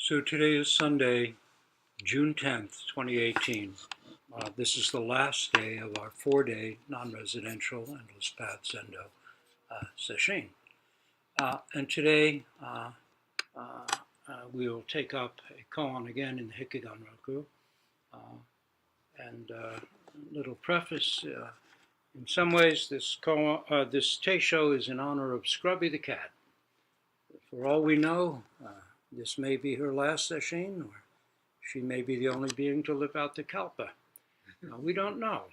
So today is Sunday, June 10th, 2018. This is the last day of our 4-day non-residential endless path Zendo session. And today we'll take up a koan again in the Hikiganroku. And a little preface, in some ways this Teisho is in honor of Scrubby the cat. For all we know, this may be her last session, or she may be the only being to live out the kalpa. We don't know.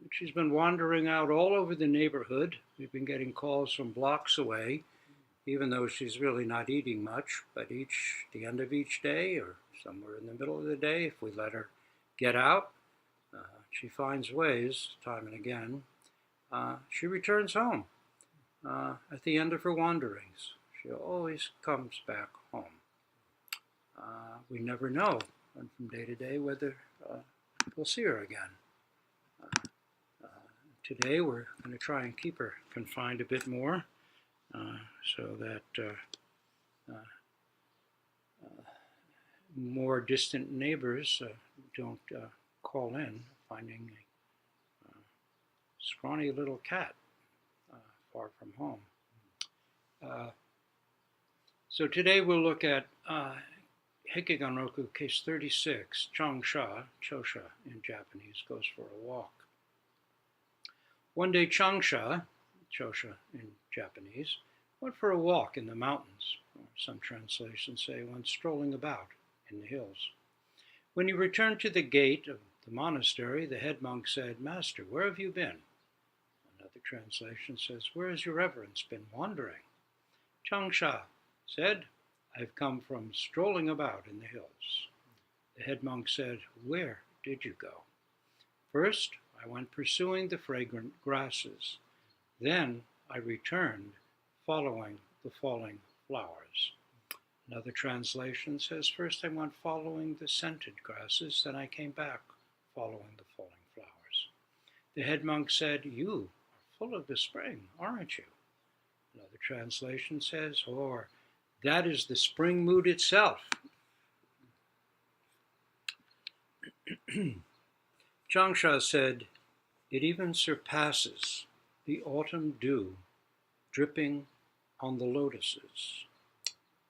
She's been wandering out all over the neighborhood. We've been getting calls from blocks away, even though she's really not eating much. But the end of each day, or somewhere in the middle of the day, if we let her get out, she finds ways, time and again. She returns home at the end of her wanderings. She always comes back home. We never know from day to day whether we'll see her again. Today we're going to try and keep her confined a bit more so that more distant neighbors don't call in, finding a scrawny little cat far from home. So today we'll look at Hikiganroku case 36, Changsha, Chosha in Japanese, goes for a walk. One day Changsha, Chosha in Japanese, went for a walk in the mountains, or some translations say went strolling about in the hills. When he returned to the gate of the monastery, the head monk said, "Master, where have you been?" Another translation says, "Where has your reverence been wandering?" Changsha said, "I've come from strolling about in the hills." The head monk said, "Where did you go?" "First, I went pursuing the fragrant grasses. Then I returned following the falling flowers." Another translation says, "First I went following the scented grasses, then I came back following the falling flowers." The head monk said, "You are full of the spring, aren't you?" Another translation says, "Or that is the spring mood itself." Changsha said, "It even surpasses the autumn dew dripping on the lotuses."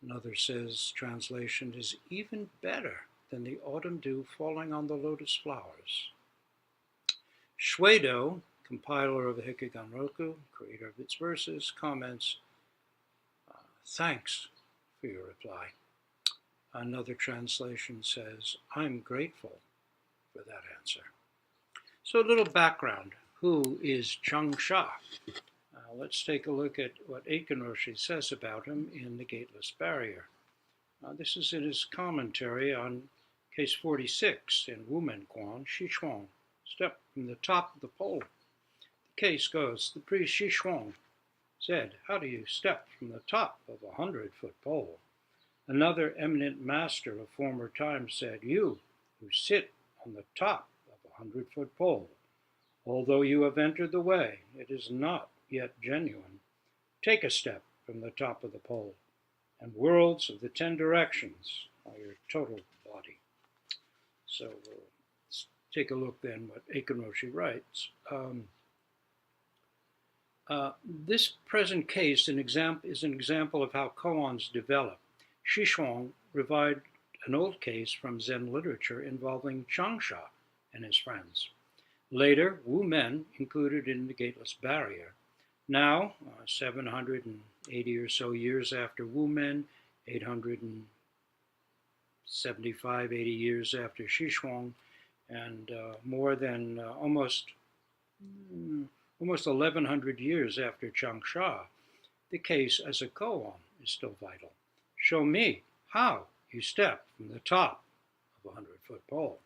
Another says, translation is even better than the autumn dew falling on the lotus flowers. Zendo, compiler of the Hikiganroku, creator of its verses, comments, "Thanks for your reply." Another translation says, "I'm grateful for that answer." So a little background. Who is Changsha? Let's take a look at what Eiken Roshi says about him in The Gateless Barrier. This is in his commentary on case 46 in Wumen Quan, Shishuang, step from the top of the pole. The case goes, the priest Shishuang said, "How do you step from the top of a 100-foot pole?" Another eminent master of former times said, "You who sit on the top of a 100-foot pole, although you have entered the way, it is not yet genuine. Take a step from the top of the pole, and worlds of the 10 directions are your total body." So let's take a look then what Eiken Roshi writes. This present case is an example of how koans develop. Shishuang revived an old case from Zen literature involving Changsha and his friends. Later, Wu Men included in The Gateless Barrier. Now, 780 or so years after Wu Men, 875, 80 years after Shishuang, and more than almost 1,100 years after Changsha, the case as a koan is still vital. Show me how you step from the top of a 100-foot pole.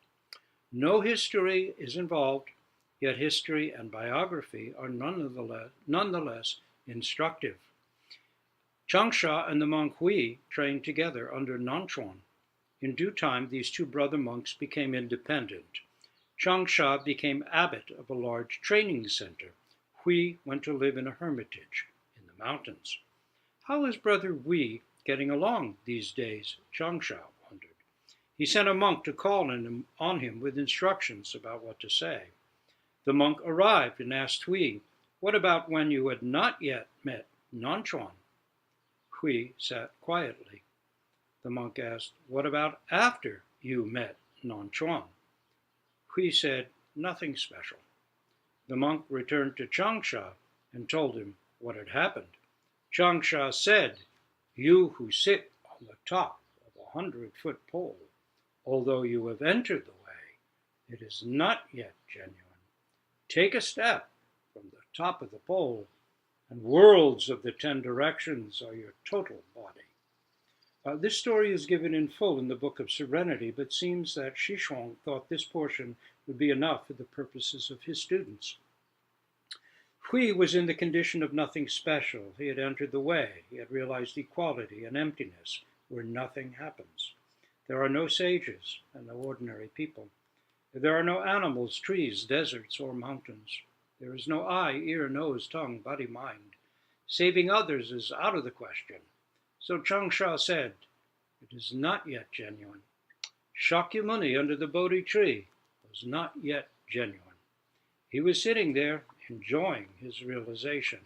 No history is involved, yet history and biography are nonetheless instructive. Changsha and the monk Hui trained together under Nanchuan. In due time, these two brother monks became independent. Changsha became abbot of a large training center. Hui went to live in a hermitage in the mountains. How is brother Hui getting along these days? Changsha wondered. He sent a monk to call on him with instructions about what to say. The monk arrived and asked Hui, "What about when you had not yet met Nanchuan?" Hui sat quietly. The monk asked, "What about after you met Nanchuan?" Hui said, "Nothing special." The monk returned to Changsha and told him what had happened. Changsha said, "You who sit on the top of a 100-foot pole, although you have entered the way, it is not yet genuine. Take a step from the top of the pole, and worlds of the 10 directions are your total body." This story is given in full in the Book of Serenity, but seems that Xishuang thought this portion would be enough for the purposes of his students. Hui was in the condition of nothing special. He had entered the way. He had realized equality and emptiness, where nothing happens. There are no sages and no ordinary people. There are no animals, trees, deserts, or mountains. There is no eye, ear, nose, tongue, body, mind. Saving others is out of the question. So Changsha said, "It is not yet genuine." Shakyamuni under the Bodhi tree was not yet genuine. He was sitting there enjoying his realization.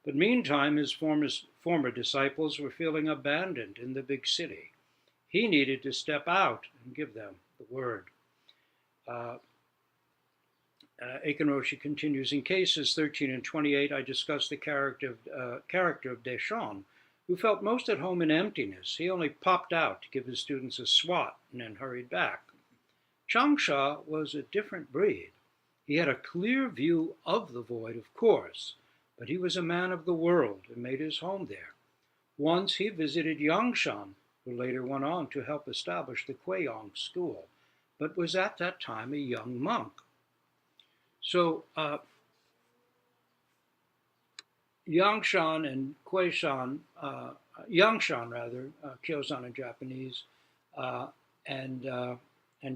But meantime, his former disciples were feeling abandoned in the big city. He needed to step out and give them the word. Aiken Roshi continues, in cases 13 and 28, I discussed the character of Deshawn, who felt most at home in emptiness. He only popped out to give his students a swat and then hurried back. Changsha was a different breed. He had a clear view of the void, of course, but he was a man of the world and made his home there. Once he visited Yangshan, who later went on to help establish the Kueyong school, but was at that time a young monk. So Yangshan and Kueishan, Yangshan rather, Kyosan in Japanese, and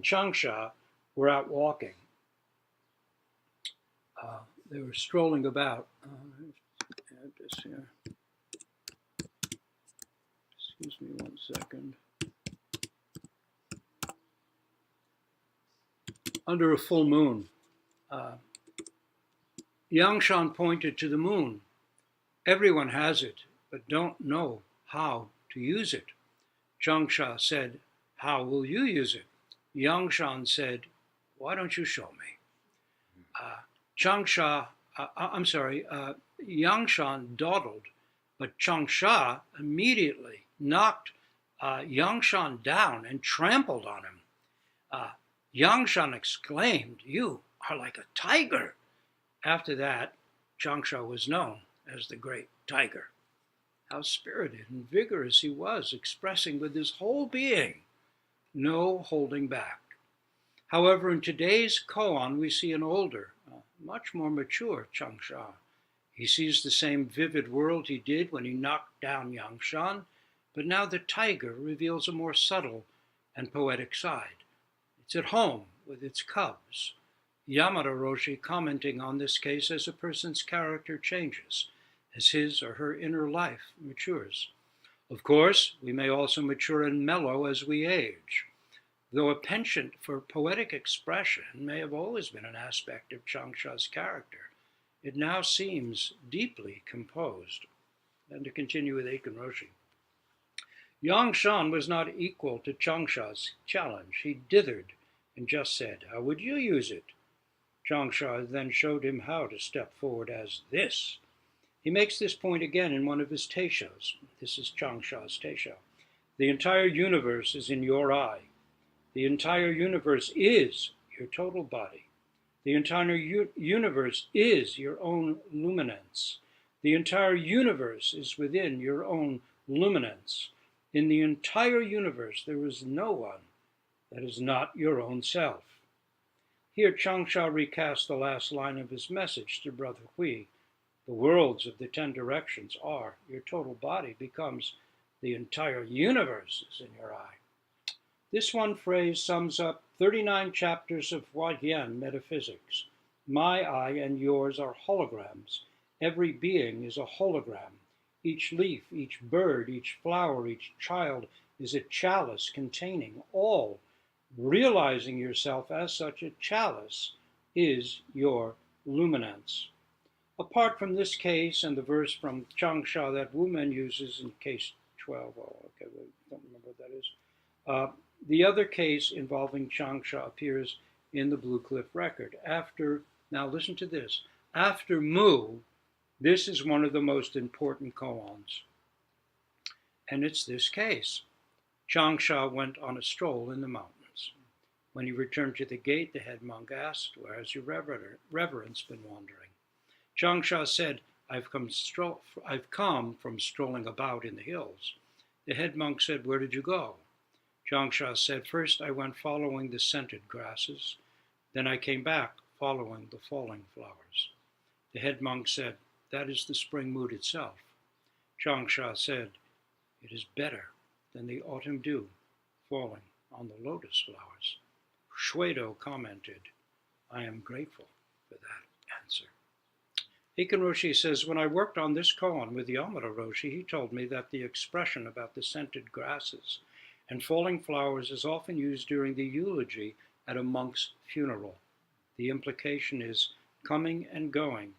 Changsha were out walking. They were strolling about. This here. Excuse me 1 second. Under a full moon, Yangshan pointed to the moon. Everyone has it, but don't know how to use it. Changsha said, "How will you use it?" Yangshan said, "Why don't you show me?" Yangshan dawdled, but Changsha immediately knocked Yangshan down and trampled on him. Yangshan exclaimed, "You are like a tiger." After that, Changsha was known as the Great Tiger. How spirited and vigorous he was, expressing with his whole being, no holding back. However, in today's koan, we see an older, much more mature Changsha. He sees the same vivid world he did when he knocked down Yangshan, but now the tiger reveals a more subtle and poetic side. It's at home with its cubs. Yamada Roshi commenting on this case as a person's character changes, as his or her inner life matures. Of course, we may also mature and mellow as we age. Though a penchant for poetic expression may have always been an aspect of Changsha's character, it now seems deeply composed. And to continue with Aiken Roshi. Yangshan was not equal to Changsha's challenge. He dithered and just said, "How would you use it?" Changsha then showed him how to step forward as this. He makes this point again in one of his Teishos. This is Changsha's Teisho. The entire universe is in your eye. The entire universe is your total body. The entire universe is your own luminance. The entire universe is within your own luminance. In the entire universe, there is no one that is not your own self. Here, Changsha recasts the last line of his message to Brother Hui. The worlds of the 10 directions are, your total body becomes, the entire universe is in your eye. This one phrase sums up 39 chapters of Huayan metaphysics. My I and yours are holograms. Every being is a hologram. Each leaf, each bird, each flower, each child is a chalice containing all Realizing yourself as such a chalice is your luminance. Apart from this case and the verse from Changsha that Wu Men uses in case 12, I don't remember what that is. The other case involving Changsha appears in the Blue Cliff record. Now listen to this, after Mu, this is one of the most important koans. And it's this case. Changsha went on a stroll in the mountains. When he returned to the gate, the head monk asked, "Where has your reverence been wandering?" Changsha said, I've come from strolling about in the hills. The head monk said, "Where did you go?" Changsha said, "First I went following the scented grasses, then I came back following the falling flowers." The head monk said, "That is the spring mood itself." Changsha said, "It is better than the autumn dew falling on the lotus flowers." Shwedo commented, "I am grateful for that answer." Eiken Roshi says, when I worked on this koan with Yamada Roshi, he told me that the expression about the scented grasses and falling flowers is often used during the eulogy at a monk's funeral. The implication is coming and going.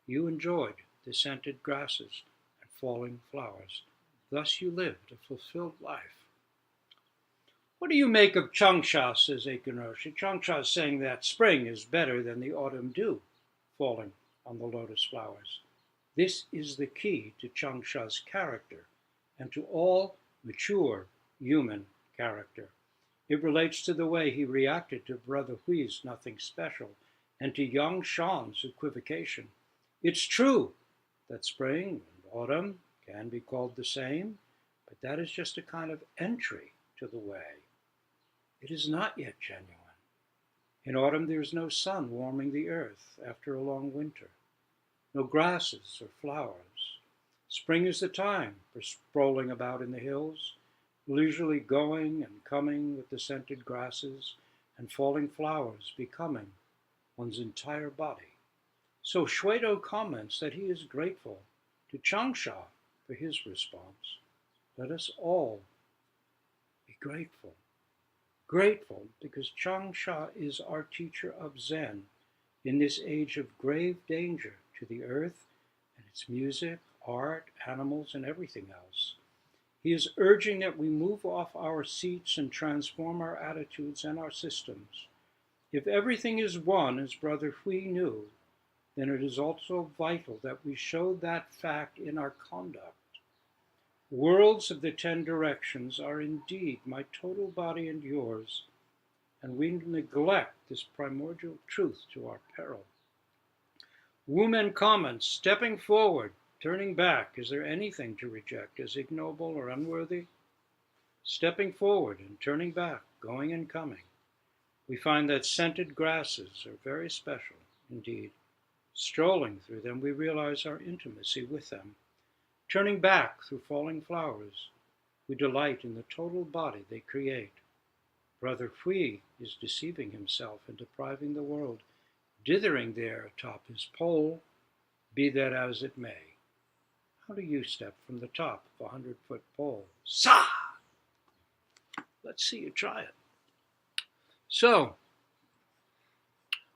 You enjoyed the scented grasses and falling flowers. Thus you lived a fulfilled life. What do you make of Changsha, says Eiken Roshi? Changsha is saying that spring is better than the autumn dew falling on the lotus flowers. This is the key to Changsha's character and to all mature human character. It relates to the way he reacted to Brother Hui's nothing special and to Yang Shan's equivocation. It's true that spring and autumn can be called the same, but that is just a kind of entry to the way. It is not yet genuine. In autumn there is no sun warming the earth after a long winter, no grasses or flowers. Spring is the time for strolling about in the hills, leisurely going and coming with the scented grasses and falling flowers becoming one's entire body. So Shwedo comments that he is grateful to Changsha for his response. Let us all be grateful. Grateful because Changsha is our teacher of Zen in this age of grave danger to the earth and its music, art, animals, and everything else. He is urging that we move off our seats and transform our attitudes and our systems. If everything is one, as Brother Hui knew, then it is also vital that we show that fact in our conduct. Worlds of the 10 directions are indeed my total body and yours, and we neglect this primordial truth to our peril. Woman comments, stepping forward, turning back, is there anything to reject as ignoble or unworthy? Stepping forward and turning back, going and coming. We find that scented grasses are very special indeed. Strolling through them, we realize our intimacy with them. Turning back through falling flowers, we delight in the total body they create. Brother Hui is deceiving himself and depriving the world, dithering there atop his pole, be that as it may. How do you step from the top of a 100-foot pole? Sa! Let's see you try it. So,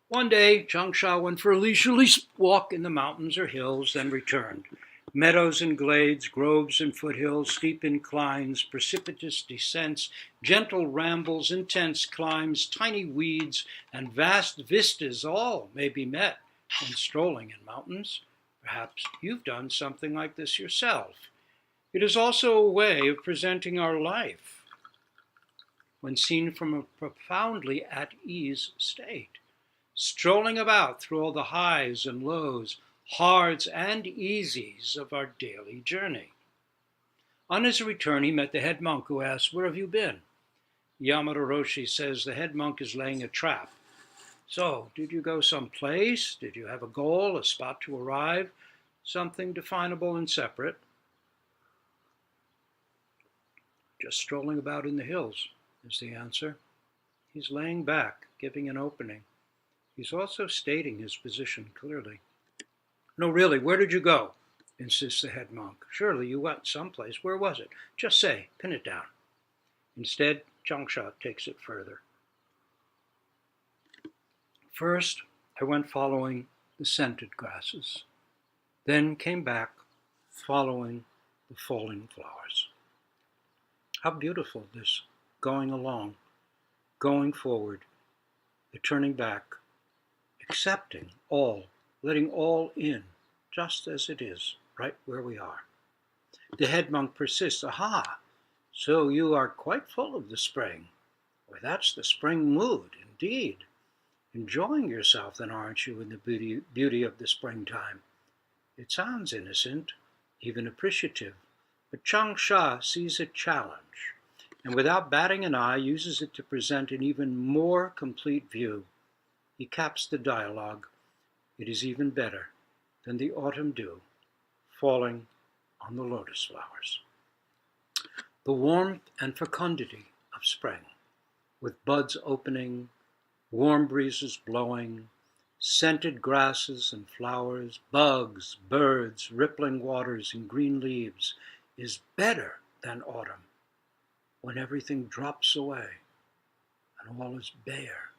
one day, Changsha went for a leisurely walk in the mountains or hills, then returned. Meadows and glades, groves and foothills, steep inclines, precipitous descents, gentle rambles, intense climbs, tiny weeds, and vast vistas all may be met when strolling in mountains. Perhaps you've done something like this yourself. It is also a way of presenting our life when seen from a profoundly at ease state, strolling about through all the highs and lows, hards and easies of our daily journey. On his return, he met the head monk, who asked, "Where have you been?" Yamada Roshi says the head monk is laying a trap. So, did you go someplace? Did you have a goal, a spot to arrive? Something definable and separate? Just strolling about in the hills, is the answer. He's laying back, giving an opening. He's also stating his position clearly. No, really, where did you go? Insists the head monk. Surely you went someplace. Where was it? Just say, pin it down. Instead, Changsha takes it further. First, I went following the scented grasses, then came back following the falling flowers. How beautiful this going along, going forward, the turning back, accepting all, letting all in, just as it is, right where we are. The head monk persists. Aha, so you are quite full of the spring. Why, that's the spring mood, indeed. Enjoying yourself, then, aren't you, in the beauty of the springtime? It sounds innocent, even appreciative, but Changsha sees a challenge, and without batting an eye, uses it to present an even more complete view. He caps the dialogue. It is even better than the autumn dew falling on the lotus flowers. The warmth and fecundity of spring, with buds opening, warm breezes blowing, scented grasses and flowers, bugs, birds, rippling waters, and green leaves, is better than autumn, when everything drops away and all is bare.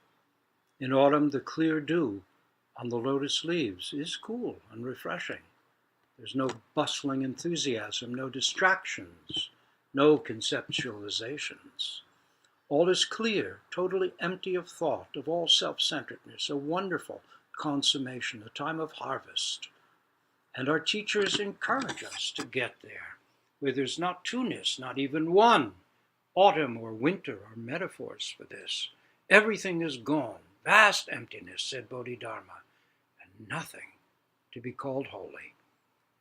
In autumn, the clear dew on the lotus leaves is cool and refreshing. There's no bustling enthusiasm, no distractions, no conceptualizations. All is clear, totally empty of thought, of all self-centeredness, a wonderful consummation, a time of harvest. And our teachers encourage us to get there, where there's not two-ness, not even one, autumn or winter are metaphors for this. Everything is gone, vast emptiness, said Bodhidharma, and nothing to be called holy.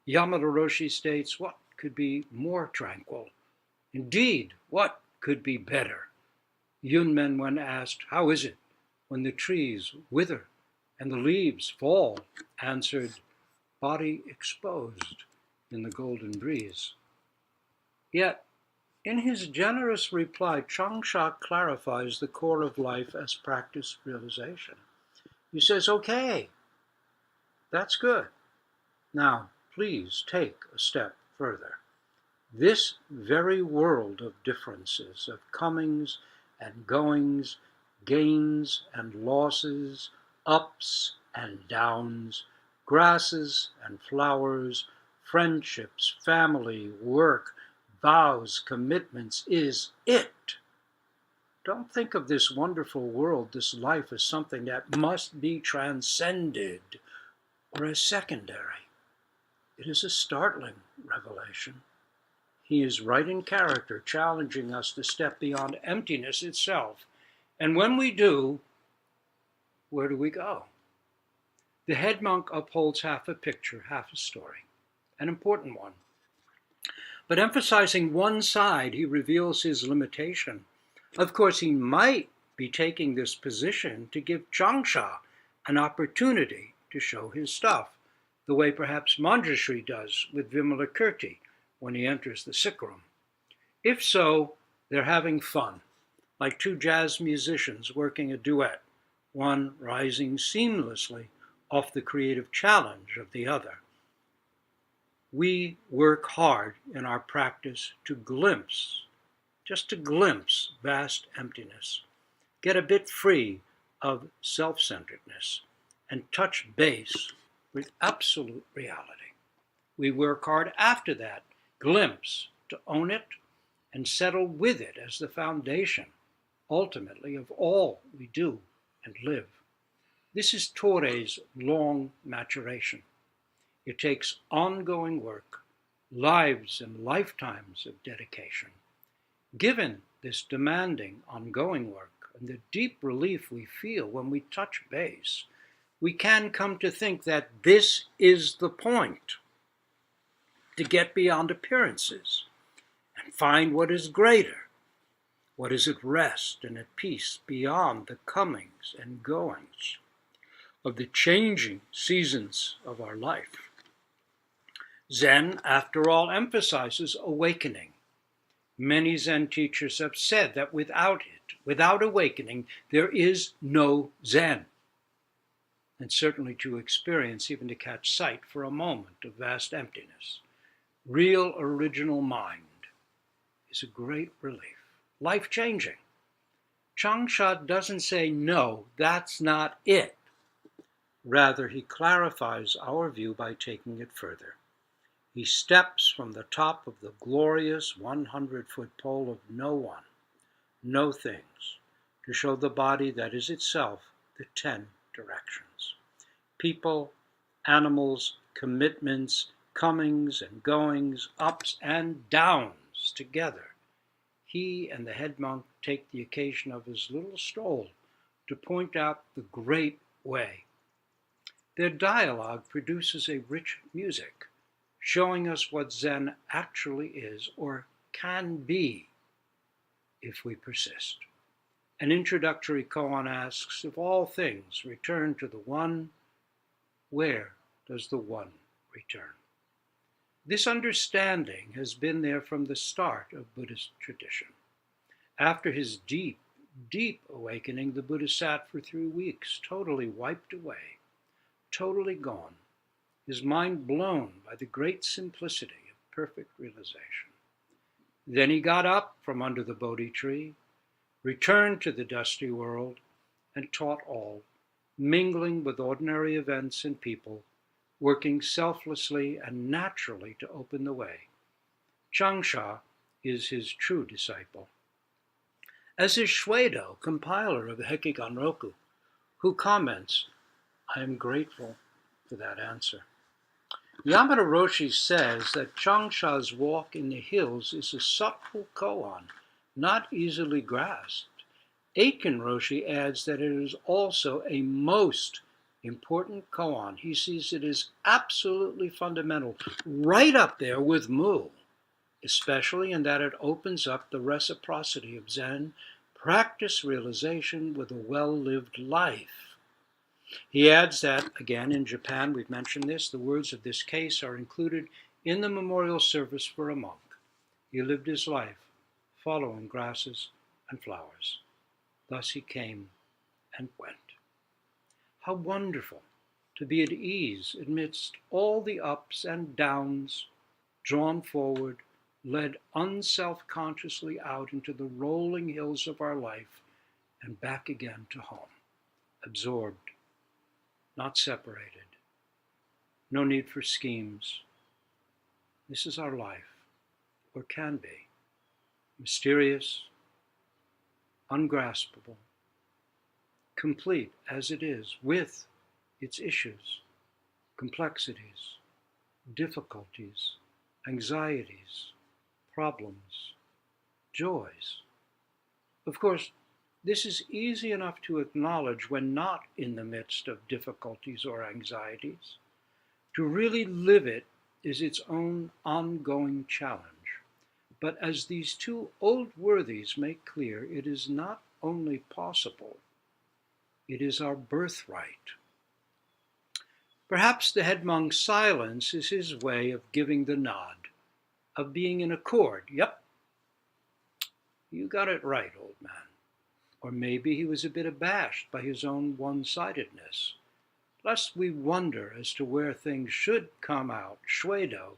Yamada Roshi states, what could be more tranquil? Indeed, what could be better? Yunmen, when asked, how is it when the trees wither and the leaves fall, answered, body exposed in the golden breeze. Yet, in his generous reply, Changsha clarifies the core of life as practice realization. He says, okay, that's good. Now, please take a step further. This very world of differences, of comings and goings, gains and losses, ups and downs, grasses and flowers, friendships, family, work, vows, commitments, is it. Don't think of this wonderful world, this life, as something that must be transcended or as secondary. It is a startling revelation. He is right in character, challenging us to step beyond emptiness itself. And when we do, where do we go? The head monk upholds half a picture, half a story, an important one. But emphasizing one side, he reveals his limitation. Of course, he might be taking this position to give Changsha an opportunity to show his stuff, the way perhaps Manjushri does with Vimalakirti when he enters the sick room. If so, they're having fun, like two jazz musicians working a duet, one rising seamlessly off the creative challenge of the other. We work hard in our practice to glimpse, just to glimpse vast emptiness, get a bit free of self-centeredness, and touch base with absolute reality. We work hard after that glimpse to own it and settle with it as the foundation, ultimately, of all we do and live. This is Torei's long maturation. It takes ongoing work, lives and lifetimes of dedication. Given this demanding, ongoing work and the deep relief we feel when we touch base, we can come to think that this is the point, to get beyond appearances and find what is greater, what is at rest and at peace beyond the comings and goings of the changing seasons of our life. Zen, after all, emphasizes awakening. Many Zen teachers have said that without it, without awakening, there is no Zen. And certainly to experience, even to catch sight for a moment of vast emptiness. Real original mind is a great relief, life-changing. Changsha doesn't say, no, that's not it. Rather, he clarifies our view by taking it further. He steps from the top of the glorious 100-foot pole of no one, no things, to show the body that is itself the 10 directions. People, animals, commitments, comings and goings, ups and downs together. He and the head monk take the occasion of his little stroll to point out the great way. Their dialogue produces a rich music, showing us what Zen actually is or can be if we persist. An introductory koan asks, if all things return to the One, where does the One return? This understanding has been there from the start of Buddhist tradition. After his deep, deep awakening, the Buddha sat for 3 weeks, totally wiped away, totally gone, his mind blown by the great simplicity of perfect realization. Then he got up from under the Bodhi tree, returned to the dusty world, and taught all, mingling with ordinary events and people, working selflessly and naturally to open the way. Changsha is his true disciple. As is Shuedo, compiler of the Hekigan-roku, who comments, I am grateful for that answer. Yamada Roshi says that Changsha's walk in the hills is a subtle koan, not easily grasped. Aitken Roshi adds that it is also a most important koan. He sees it as absolutely fundamental, right up there with Mu, especially in that it opens up the reciprocity of Zen, practice realization with a well-lived life. He adds that, again, in Japan, we've mentioned this, the words of this case are included in the memorial service for a monk. He lived his life following grasses and flowers. Thus he came and went. How wonderful to be at ease amidst all the ups and downs, drawn forward, led unself-consciously out into the rolling hills of our life and back again to home, absorbed, not separated. No need for schemes. This is our life, or can be, mysterious, ungraspable, complete as it is, with its issues, complexities, difficulties, anxieties, problems, joys. Of course, this is easy enough to acknowledge when not in the midst of difficulties or anxieties. To really live it is its own ongoing challenge. But as these two old worthies make clear, it is not only possible, it is our birthright. Perhaps the head monk's silence is his way of giving the nod, of being in accord. Yep, you got it right, old man. Or maybe he was a bit abashed by his own one-sidedness. Lest we wonder as to where things should come out, Shuedo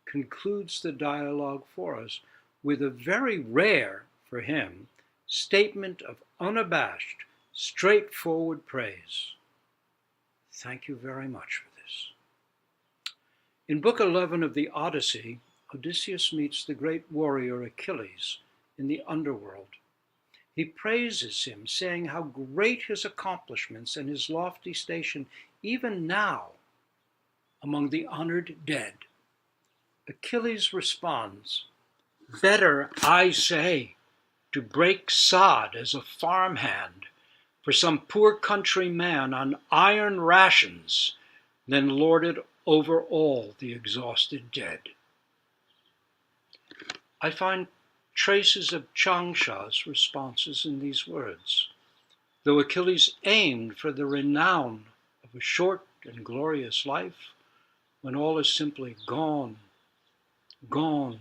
concludes the dialogue for us with a very rare, for him, statement of unabashed, straightforward praise. Thank you very much for this. In Book 11 of the Odyssey, Odysseus meets the great warrior Achilles in the underworld. He praises him, saying how great his accomplishments and his lofty station, even now, among the honored dead. Achilles responds, better, I say, to break sod as a farmhand for some poor country man on iron rations than lord it over all the exhausted dead. I find traces of Changsha's responses in these words. Though Achilles aimed for the renown of a short and glorious life, when all is simply gone, gone,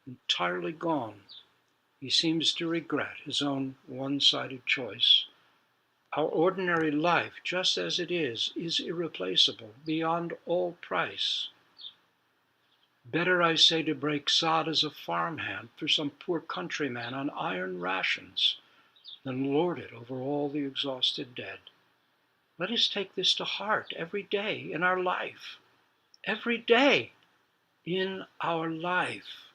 entirely gone, he seems to regret his own one-sided choice. Our ordinary life, just as it is irreplaceable, beyond all price. Better, I say, to break sod as a farmhand for some poor countryman on iron rations than lord it over all the exhausted dead. Let us take this to heart every day in our life. Every day in our life.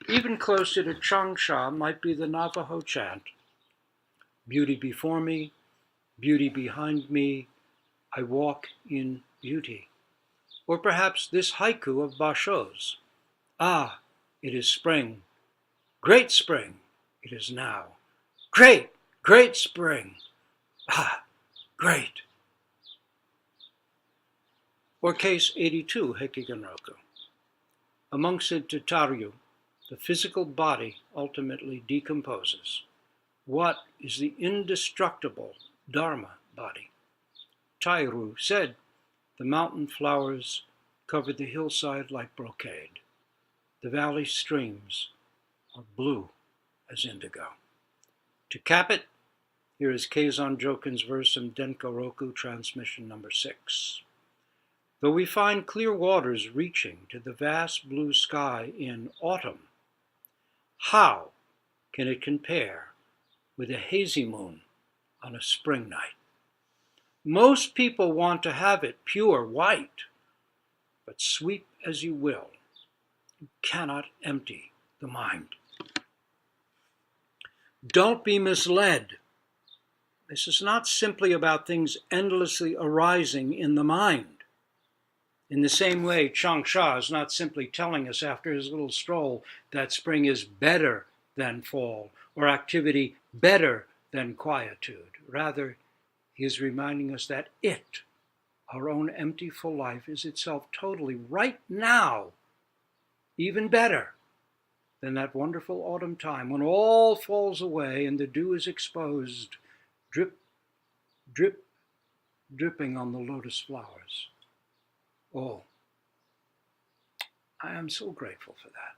Even closer to Changsha might be the Navajo chant, beauty before me, beauty behind me, I walk in beauty. Or perhaps this haiku of Basho's, ah, it is spring, great spring, it is now. Great, great spring, ah, great. Or case 82, Hekiganroku. Amongst the Tataryu, the physical body ultimately decomposes. What is the indestructible Dharma body? Tairu said, the mountain flowers cover the hillside like brocade. The valley streams are blue as indigo. To cap it, here is Keizan Jokin's verse in Denkoroku transmission number 6. Though we find clear waters reaching to the vast blue sky in autumn, how can it compare with a hazy moon on a spring night? Most people want to have it pure white, but sweep as you will, you cannot empty the mind. Don't be misled. This is not simply about things endlessly arising in the mind. In the same way, Changsha is not simply telling us after his little stroll that spring is better than fall, or activity better than quietude. Rather, he is reminding us that it, our own empty full life, is itself totally, right now, even better than that wonderful autumn time when all falls away and the dew is exposed, drip, drip, dripping on the lotus flowers. Oh, I am so grateful for that.